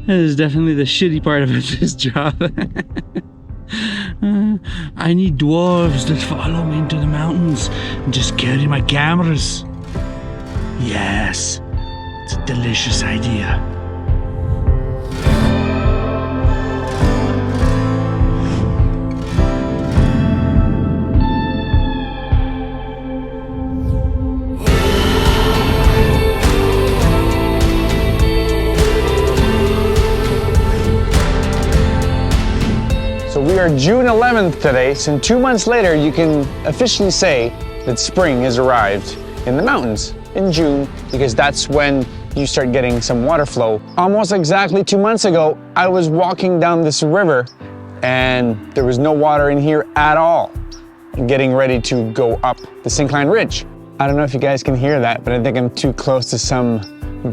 That is definitely the shitty part of this job. I need dwarves that follow me into the mountains and just carry my cameras. Yes, it's a delicious idea. So we are June 11th today, so 2 months later you can officially say that spring has arrived in the mountains in June, because that's when you start getting some water flow. Almost exactly 2 months ago, I was walking down this river and there was no water in here at all, getting ready to go up the Syncline Ridge. I don't know if you guys can hear that, but I think I'm too close to some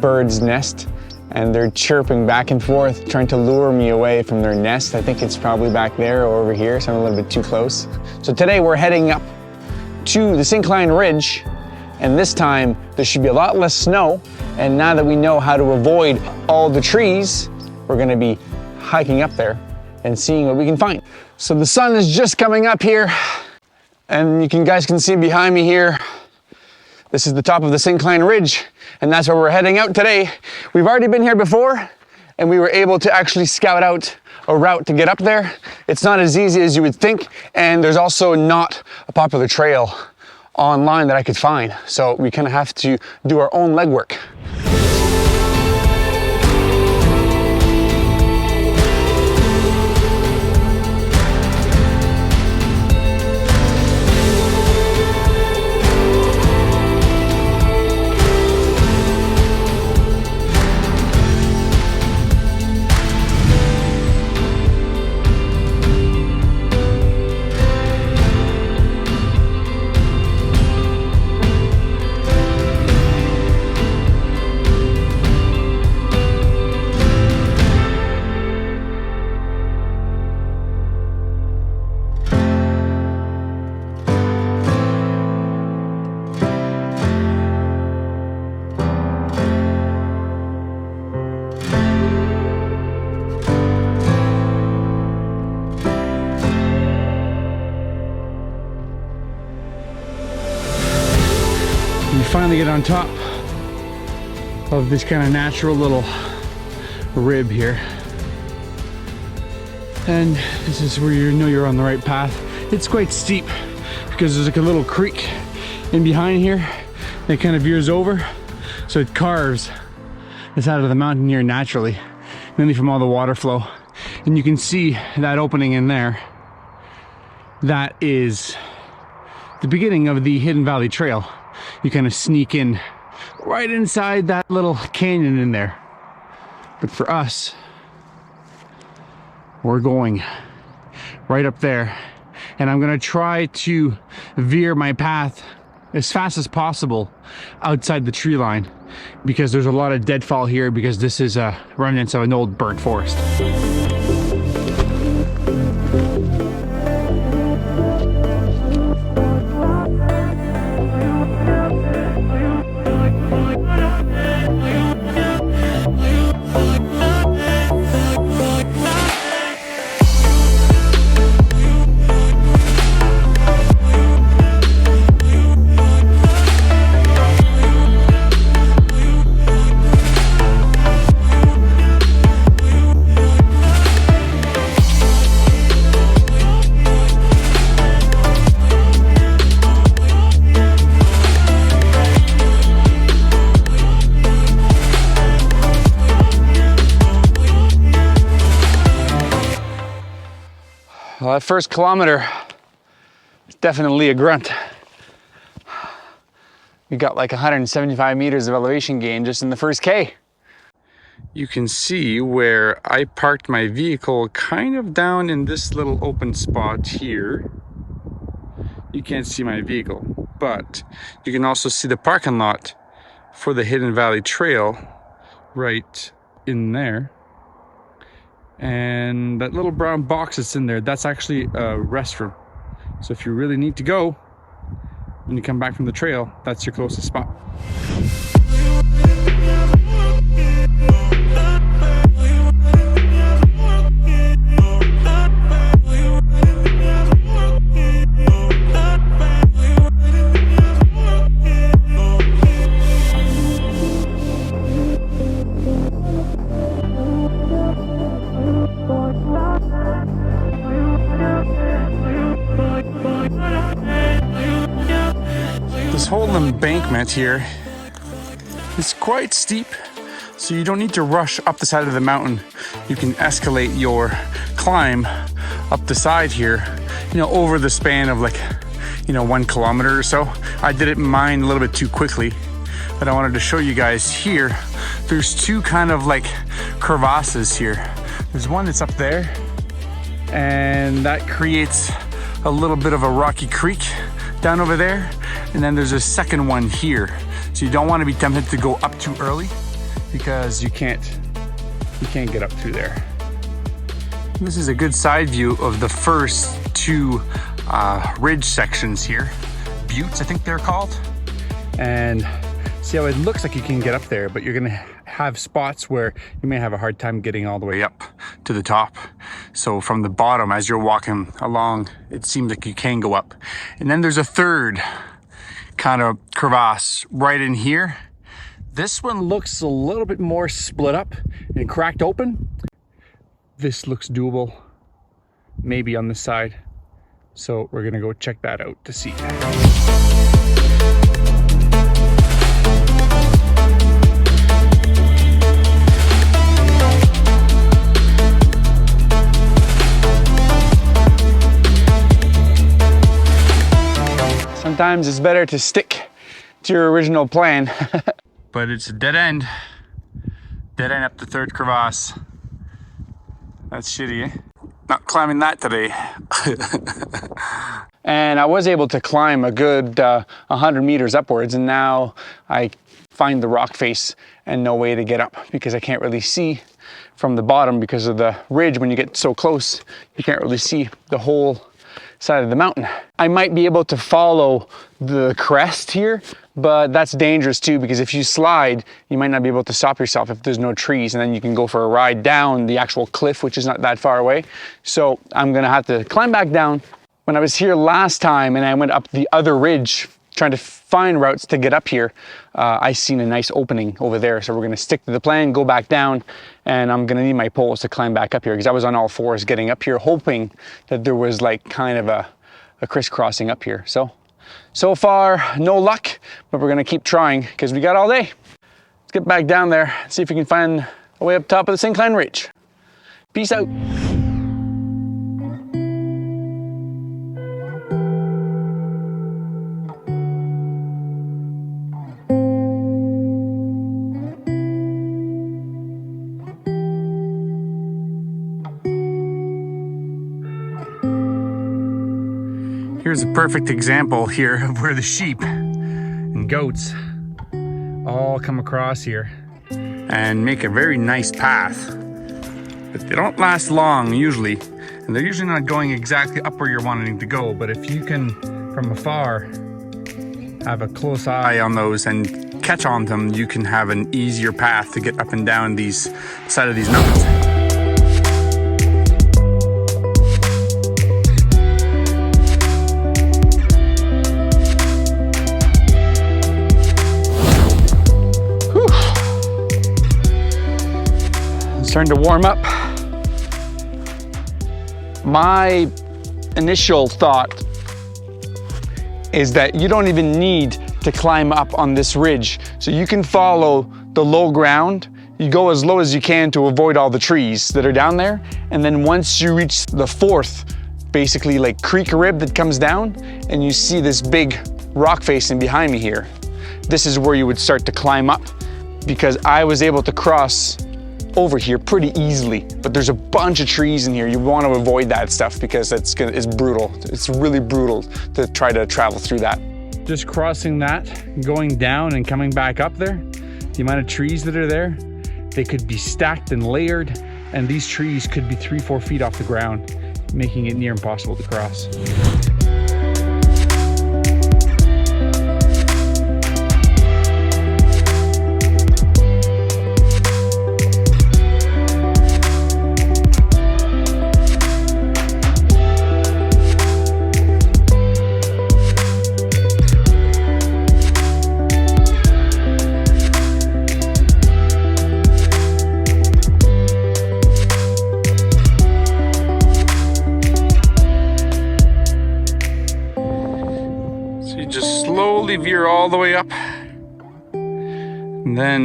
bird's nest, and they're chirping back and forth, trying to lure me away from their nest. I think it's probably back there or over here, so I'm a little bit too close. So today we're heading up to the Syncline Ridge, and this time there should be a lot less snow. And now that we know how to avoid all the trees, we're gonna be hiking up there and seeing what we can find. So the sun is just coming up here, and you guys can see behind me here, this is the top of the Syncline Ridge, and that's where we're heading out today. We've already been here before, and we were able to actually scout out a route to get up there. It's not as easy as you would think, and there's also not a popular trail online that I could find. So we kind of have to do our own legwork. We finally get on top of this kind of natural little rib here, and this is where you know you're on the right path. It's quite steep because there's like a little creek in behind here that kind of veers over, so it carves the side of the mountain here naturally, mainly from all the water flow. And you can see that opening in there. That is the beginning of the Hidden Valley Trail. You kind of sneak in right inside that little canyon in there. But for us, we're going right up there, and I'm gonna try to veer my path as fast as possible outside the tree line, because there's a lot of deadfall here, because this is remnants of an old burnt forest. Well, that first kilometer is definitely a grunt. We got like 175 meters of elevation gain just in the first K. You can see where I parked my vehicle kind of down in this little open spot here. You can't see my vehicle, but you can also see the parking lot for the Hidden Valley Trail right in there. And that little brown box that's in there, that's actually a restroom. So if you really need to go when you come back from the trail, that's your closest spot. This whole embankment here is quite steep, so you don't need to rush up the side of the mountain. You can escalate your climb up the side here, you know, over the span of like, you know, 1 kilometer or so. I did it in mine a little bit too quickly, but I wanted to show you guys here. There's two kind of like crevasses here. There's one that's up there, and that creates a little bit of a rocky creek down over there. And then there's a second one here. So you don't want to be tempted to go up too early because you can't get up through there. This is a good side view of the first two ridge sections here. Buttes, I think they're called. And see how it looks like you can get up there, but you're gonna have spots where you may have a hard time getting all the way up to the top. So from the bottom, as you're walking along, it seems like you can go up. And then there's a third kind of crevasse right in here. This one looks a little bit more split up and cracked open. This looks doable, maybe on this side. So we're gonna go check that out to see. Sometimes it's better to stick to your original plan. But it's a dead end. Dead end up the third crevasse. That's shitty, eh? Not climbing that today. And I was able to climb a good 100 meters upwards, and now I find the rock face and no way to get up because I can't really see from the bottom because of the ridge. When you get so close, you can't really see the whole side of the mountain. I might be able to follow the crest here, but that's dangerous too, because if you slide, you might not be able to stop yourself if there's no trees, and then you can go for a ride down the actual cliff, which is not that far away. So I'm gonna have to climb back down. When I was here last time and I went up the other ridge trying to find routes to get up here, I seen a nice opening over there. So we're gonna stick to the plan, go back down, and I'm gonna need my poles to climb back up here because I was on all fours getting up here, hoping that there was like kind of a crisscrossing up here. So far, no luck, but we're gonna keep trying because we got all day. Let's get back down there, see if we can find a way up top of the Syncline Ridge. Peace out. Here's a perfect example here of where the sheep and goats all come across here and make a very nice path. But they don't last long usually, and they're usually not going exactly up where you're wanting to go. But if you can, from afar, have a close eye on those and catch on them, you can have an easier path to get up and down these side of these mountains. Starting to warm up. My initial thought is that you don't even need to climb up on this ridge. So you can follow the low ground. You go as low as you can to avoid all the trees that are down there. And then once you reach the fourth, basically like creek rib that comes down, and you see this big rock facing behind me here, this is where you would start to climb up, because I was able to cross over here pretty easily, but there's a bunch of trees in here. You want to avoid that stuff because it's brutal. It's really brutal to try to travel through that. Just crossing that, going down and coming back up there, the amount of trees that are there, they could be stacked and layered, and these trees could be 3-4 feet off the ground, making it near impossible to cross. So you just slowly veer all the way up. And then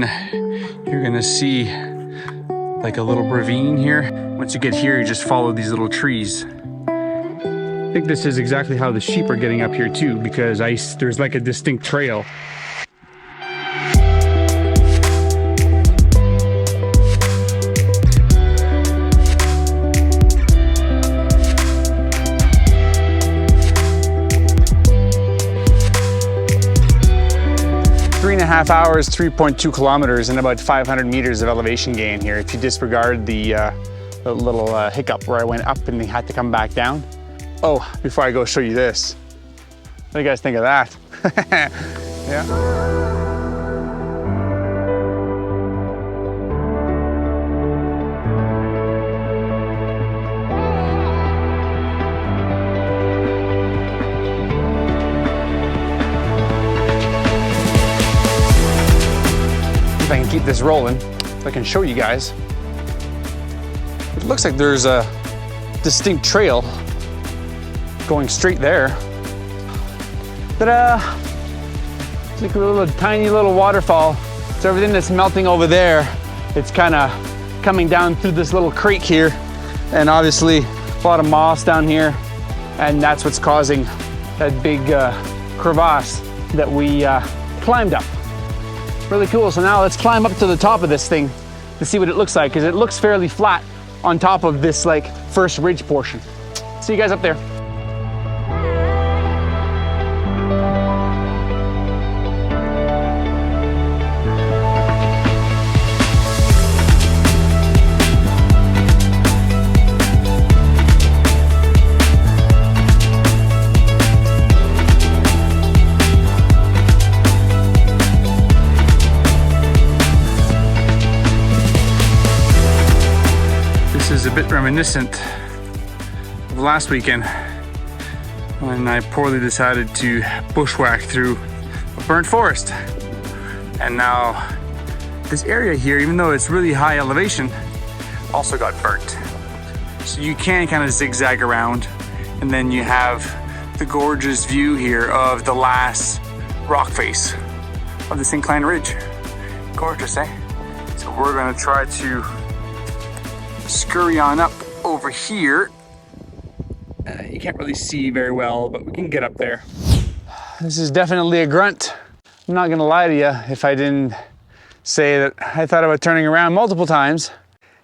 you're gonna see like a little ravine here. Once you get here, you just follow these little trees. I think this is exactly how the sheep are getting up here too, because there's like a distinct trail. Three and a half hours, 3.2 kilometers, and about 500 meters of elevation gain here. If you disregard the little hiccup where I went up and had to come back down. Oh, before I go show you this, what do you guys think of that? Yeah. If I can keep this rolling, if I can show you guys. It looks like there's a distinct trail going straight there. Ta-da! It's like a little tiny little waterfall. So everything that's melting over there, it's kind of coming down through this little creek here. And obviously a lot of moss down here. And that's what's causing that big crevasse that we climbed up. Really cool. So now let's climb up to the top of this thing to see what it looks like, because it looks fairly flat on top of this like first ridge portion. See you guys up there. This is a bit reminiscent of last weekend when I poorly decided to bushwhack through a burnt forest. And now this area here, even though it's really high elevation, also got burnt. So you can kind of zigzag around, and then you have the gorgeous view here of the last rock face of the Syncline Ridge. Gorgeous, eh? So we're gonna try to scurry on up over here. You can't really see very well, but we can get up there. This is definitely a grunt. I'm not gonna lie to you if I didn't say that I thought about turning around multiple times.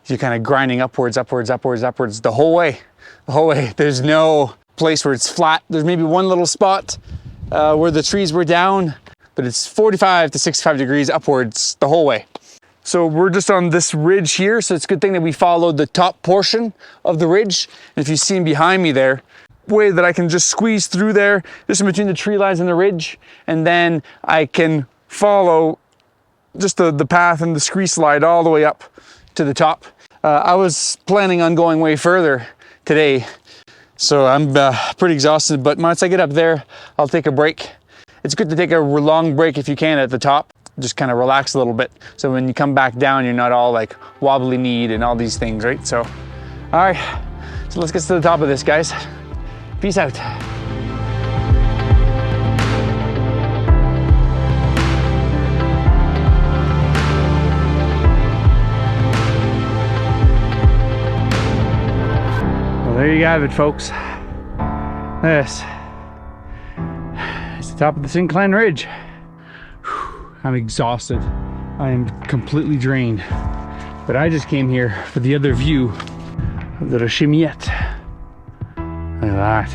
You're kind of grinding upwards, upwards, upwards, upwards the whole way. The whole way. There's no place where it's flat. There's maybe one little spot where the trees were down, but it's 45 to 65 degrees upwards the whole way. So we're just on this ridge here, so it's a good thing that we followed the top portion of the ridge. And if you see behind me there, way that I can just squeeze through there, just in between the tree lines and the ridge, and then I can follow just the path and the scree slide all the way up to the top. I was planning on going way further today, so I'm pretty exhausted, but once I get up there, I'll take a break. It's good to take a long break if you can at the top. Just kind of relax a little bit. So when you come back down, you're not all like wobbly kneed and all these things, right? So, all right, so let's get to the top of this, guys. Peace out. Well, there you have it, folks. This is the top of the Syncline Ridge. I'm exhausted. I am completely drained. But I just came here for the other view of the Miette. Look at that.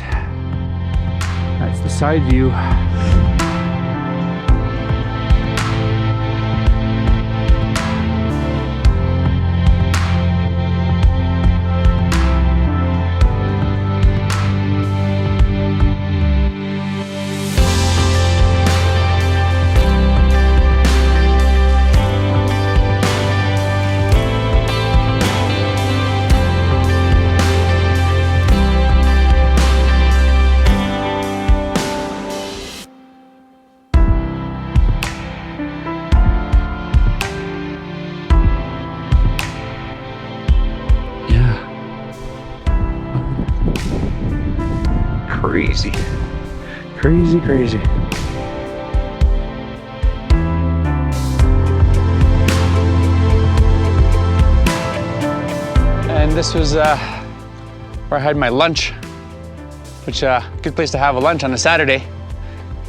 That's the side view. Crazy, crazy, crazy. And this was where I had my lunch, which good place to have a lunch on a Saturday.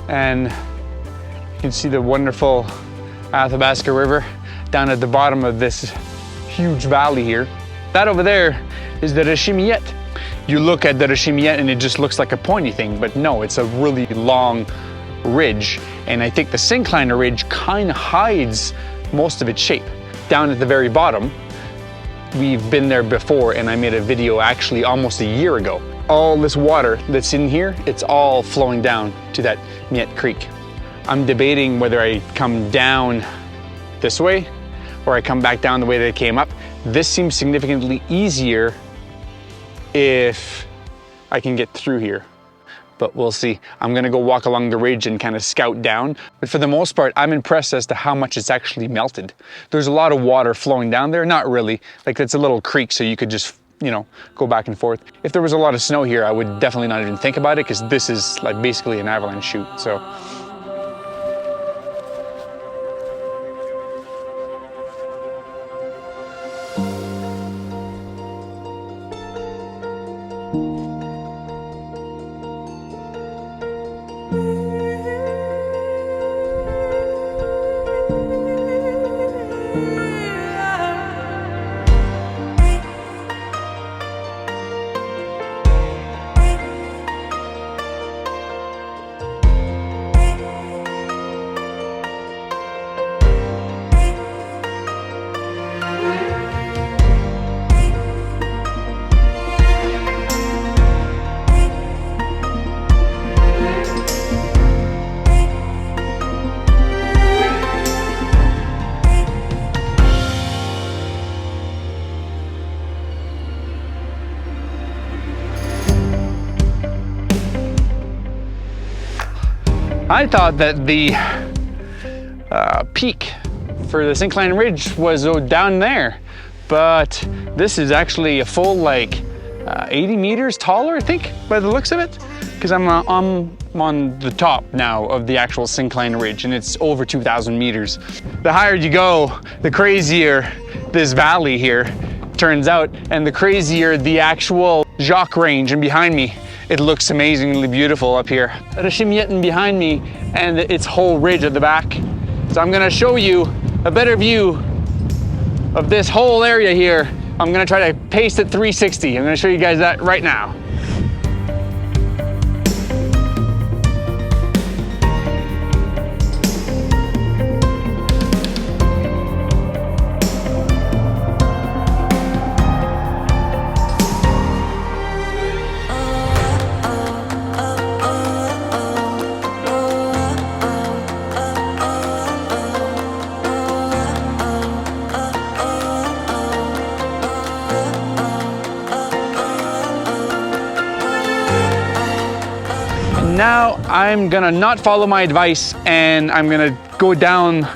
And you can see the wonderful Athabasca River down at the bottom of this huge valley here. That over there is the Miette. You look at the Miette and it just looks like a pointy thing, but no, it's a really long ridge. And I think the Syncline Ridge kind of hides most of its shape. Down at the very bottom, we've been there before, and I made a video actually almost a year ago. All this water that's in here, it's all flowing down to that Miette Creek. I'm debating whether I come down this way or I come back down the way that I came up. This seems significantly easier if I can get through here, but we'll see. I'm gonna go walk along the ridge and kind of scout down. But for the most part, I'm impressed as to how much it's actually melted. There's a lot of water flowing down there, not really. Like it's a little creek, so you could just, you know, go back and forth. If there was a lot of snow here, I would definitely not even think about it, because this is like basically an avalanche chute, so. I thought that the peak for the Syncline Ridge was down there, but this is actually a full like 80 meters taller, I think, by the looks of it, because I'm on the top now of the actual Syncline Ridge, and it's over 2,000 meters. The higher you go, the crazier this valley here turns out, and the crazier the actual Jacques Range. And behind me, it looks amazingly beautiful up here. Miette behind me and its whole ridge at the back. So I'm gonna show you a better view of this whole area here. I'm gonna try to paste it 360. I'm gonna show you guys that right now. Now I'm gonna not follow my advice, and I'm gonna go down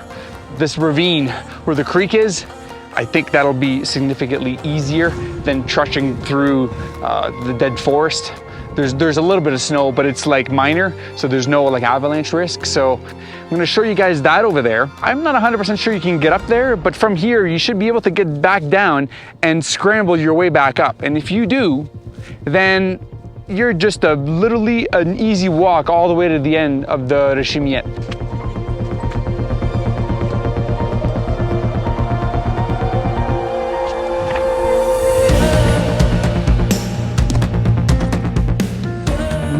this ravine where the creek is. I think that'll be significantly easier than trudging through the dead forest. There's a little bit of snow, but it's like minor, so there's no like avalanche risk. So I'm gonna show you guys that over there. I'm not 100% sure you can get up there, but from here you should be able to get back down and scramble your way back up. And if you do, then you're just literally an easy walk all the way to the end of the Miette.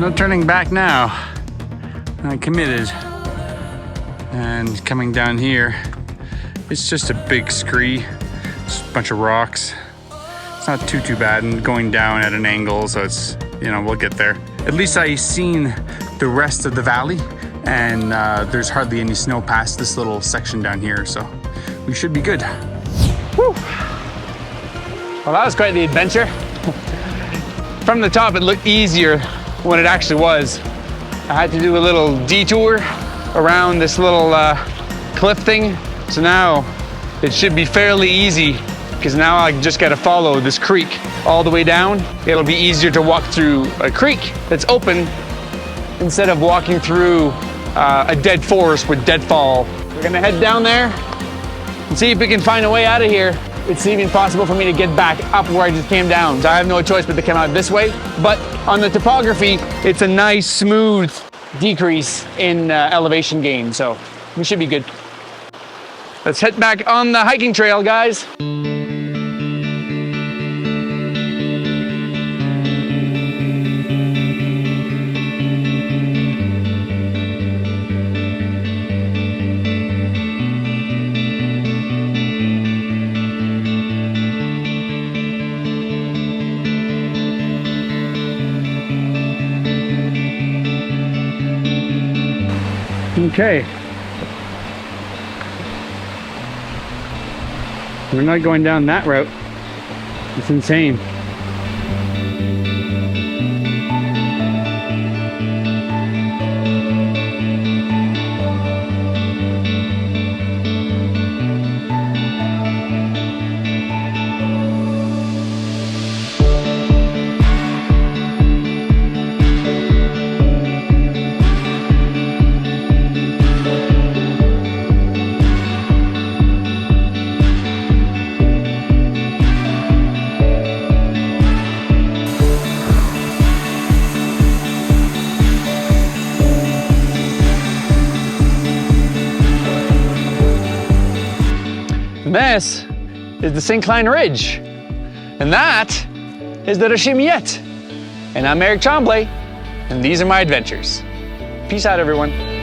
No turning back now. I'm committed. And coming down here, it's just a big scree, just a bunch of rocks. It's not too bad, and going down at an angle, so it's, you know, we'll get there. At least I've seen the rest of the valley, and there's hardly any snow past this little section down here, so we should be good. Woo. Well, that was quite the adventure. From the top, it looked easier when it actually was. I had to do a little detour around this little cliff thing, so now it should be fairly easy, because now I just got to follow this creek all the way down. It'll be easier to walk through a creek that's open instead of walking through a dead forest with deadfall. We're gonna head down there and see if we can find a way out of here. it's even possible for me to get back up where I just came down. So I have no choice but to come out this way. But on the topography, it's a nice, smooth decrease in elevation gain. So we should be good. Let's head back on the hiking trail, guys. Okay. We're not going down that route. It's insane. This is the Syncline Ridge, and that is the Miette. And I'm Eric Tremblay, and these are my adventures. Peace out, everyone.